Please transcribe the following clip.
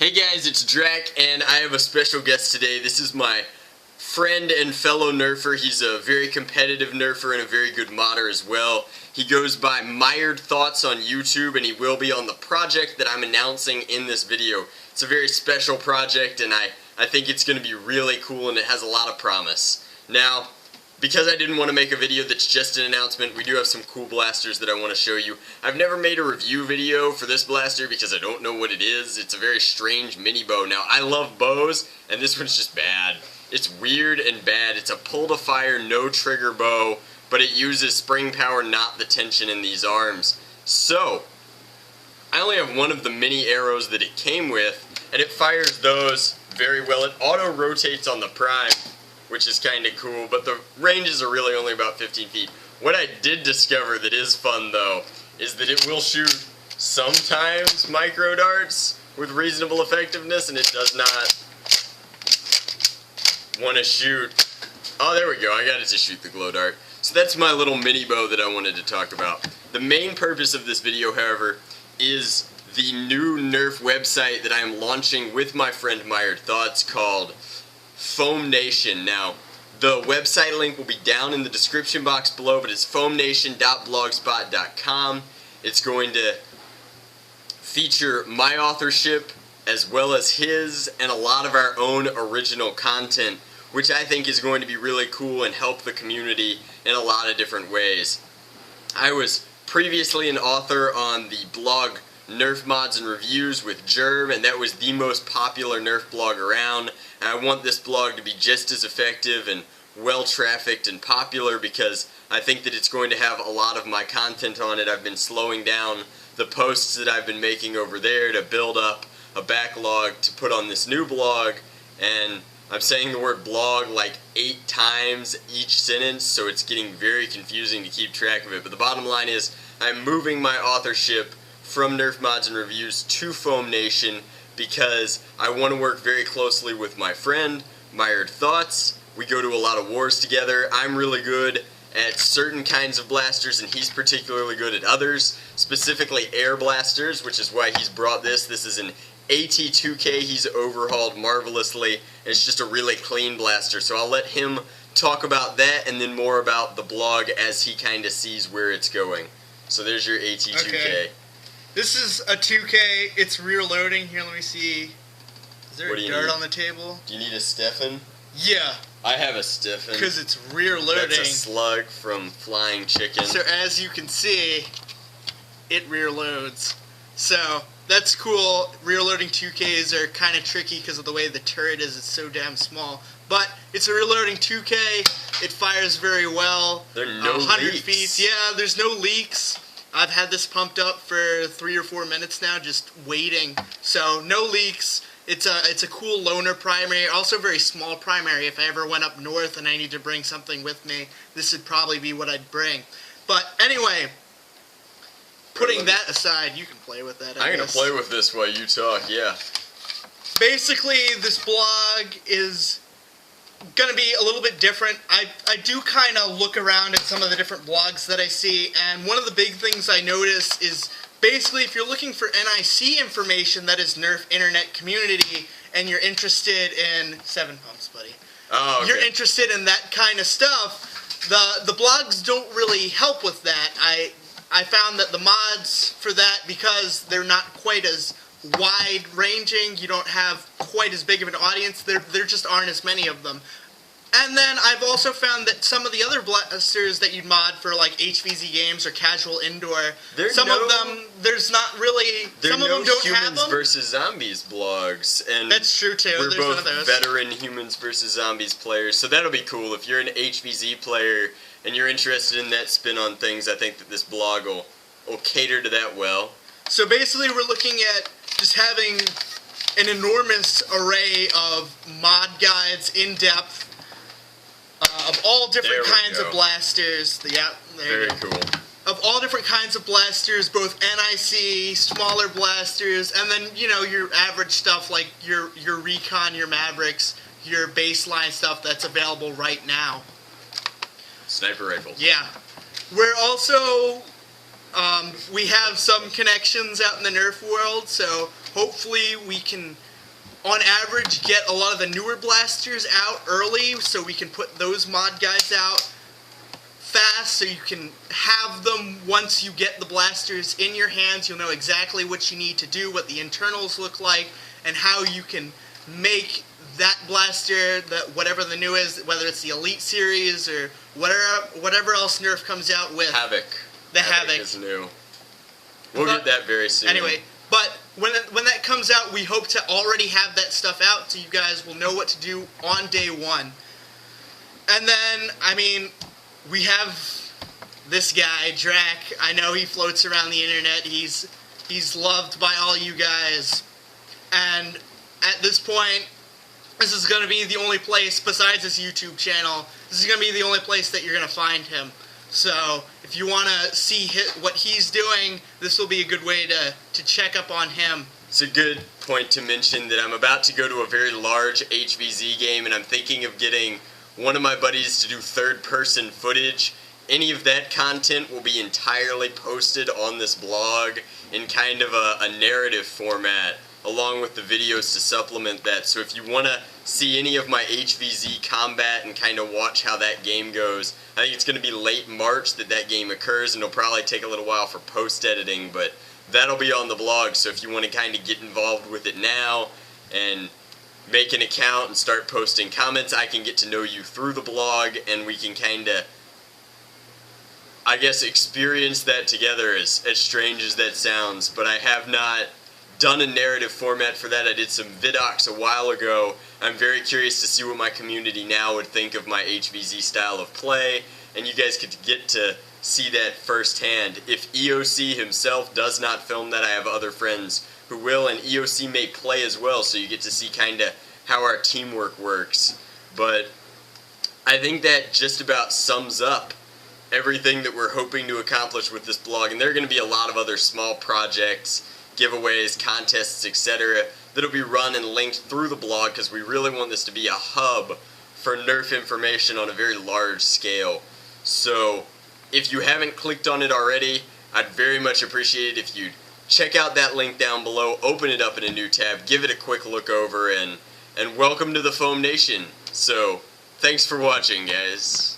Hey guys, it's Drac, and I have a special guest today. This is my friend and fellow Nerfer. He's a very competitive Nerfer and a very good modder as well. He goes by Mired Thoughts on YouTube, and he will be on the project that I'm announcing in this video. It's a very special project, and I think it's going to be really cool, and it has a lot of promise. Now, because I didn't want to make a video that's just an announcement, we do have some cool blasters that I want to show you. I've never made a review video for this blaster because I don't know what it is. It's a very strange mini bow. Now, I love bows, and this one's just bad. It's weird and bad. It's a pull-to-fire, no-trigger bow, but it uses spring power, not the tension in these arms. So, I only have one of the mini arrows that it came with, and it fires those very well. It auto-rotates on the prime, which is kind of cool, but the ranges are really only about 15 feet. What I did discover that is fun, though, is that it will shoot sometimes micro darts with reasonable effectiveness, and it does not want to shoot. Oh, there we go. I got it to shoot the glow dart. So that's my little mini bow that I wanted to talk about. The main purpose of this video, however, is the new Nerf website that I am launching with my friend Mired Thoughts called Foam Nation. Now, the website link will be down in the description box below, but it's foamnation.blogspot.com. It's going to feature my authorship as well as his and a lot of our own original content, which I think is going to be really cool and help the community in a lot of different ways. I was previously an author on the blog Nerf Mods and Reviews with Gerb, and that was the most popular Nerf blog around. And I want this blog to be just as effective and well-trafficked and popular because I think that it's going to have a lot of my content on it. I've been slowing down the posts that I've been making over there to build up a backlog to put on this new blog, and I'm saying the word blog like 8 times each sentence, so it's getting very confusing to keep track of it. But the bottom line is I'm moving my authorship from Nerf Mods and Reviews to Foam Nation because I want to work very closely with my friend, Mired Thoughts. We go to a lot of wars together. I'm really good at certain kinds of blasters, and he's particularly good at others, specifically air blasters, which is why he's brought this. This is an AT2K. He's overhauled marvelously. It's just a really clean blaster, so I'll let him talk about that and then more about the blog as he kind of sees where it's going. So there's your AT2K. Okay. This is a 2K. It's rear loading. Here, let me see. Is there a dart on the table? Do you need a Stefan? Yeah. I have a Stefan. Because it's rear loading. That's a slug from Flying Chicken. So as you can see, it rear loads. So that's cool. Rear loading 2Ks are kind of tricky because of the way the turret is. It's so damn small. But it's a rear loading 2K. It fires very well. There are no 100 leaks. feet. Yeah, there's no leaks. I've had this pumped up for 3 or 4 minutes now, just waiting. So no leaks. It's a cool loner primary, also very small primary. If I ever went up north and I need to bring something with me, this would probably be what I'd bring. But anyway, putting that aside, you can play with that. I'm gonna play with this while you talk. Yeah. Basically, this blog is going to be a little bit different. I do kind of look around at some of the different blogs that I see, and one of the big things I notice is basically if you're looking for NIC information, that is Nerf Internet Community, and you're interested in 7 pumps, buddy. Oh, okay. You're interested in that kind of stuff, the blogs don't really help with that. I found that the mods for that, because they're not quite as wide-ranging, you don't have quite as big of an audience, there just aren't as many of them. And then I've also found that some of the other blasters that you'd mod for like HVZ games or casual indoor, some of them, there's not really, some of them don't have them. Humans vs. Zombies blogs, and that's true too. We're There's both one of those. veteran Humans vs. Zombies players, so that'll be cool. If you're an HVZ player and you're interested in that spin on things, I think that this blog will cater to that well. So basically we're looking at just having an enormous array of mod guides, in-depth, of all different kinds of blasters. Yeah, there you go. Very cool. Of all different kinds of blasters, both NIC, smaller blasters, and then, you know, your average stuff like your Recon, your Mavericks, your baseline stuff that's available right now. Sniper rifles. Yeah. We're also we have some connections out in the Nerf world, so hopefully we can on average, get a lot of the newer blasters out early so we can put those mod guides out fast so you can have them once you get the blasters in your hands. You'll know exactly what you need to do, what the internals look like, and how you can make that blaster, whatever the new is, whether it's the Elite Series or whatever else Nerf comes out with. Havoc. The Havoc is new. We'll get that very soon. Anyway, but when that comes out, we hope to already have that stuff out so you guys will know what to do on day one. And then, I mean, we have this guy, Drac. I know he floats around the internet. He's loved by all you guys. And at this point, this is going to be the only place, besides his YouTube channel, this is going to be the only place that you're going to find him. So, if you want to see what he's doing, this will be a good way to check up on him. It's a good point to mention that I'm about to go to a very large HVZ game, and I'm thinking of getting one of my buddies to do third-person footage. Any of that content will be entirely posted on this blog in kind of a narrative format, along with the videos to supplement that. So if you want to see any of my HVZ combat and kind of watch how that game goes, I think it's going to be late March that game occurs, and it'll probably take a little while for post-editing, but that'll be on the blog. So if you want to kind of get involved with it now and make an account and start posting comments, I can get to know you through the blog, and we can kind of, I guess, experience that together, as strange as that sounds. But I have not done a narrative format for that. I did some vidocs a while ago. I'm very curious to see what my community now would think of my HVZ style of play, and you guys could get to see that firsthand. If EOC himself does not film that, I have other friends who will, and EOC may play as well, so you get to see kind of how our teamwork works. But I think that just about sums up everything that we're hoping to accomplish with this blog, and there are going to be a lot of other small projects, giveaways, contests, etc. that'll be run and linked through the blog, because we really want this to be a hub for Nerf information on a very large scale. So if you haven't clicked on it already, I'd very much appreciate it if you'd check out that link down below, open it up in a new tab, give it a quick look over, and welcome to the Foam Nation. So thanks for watching, guys.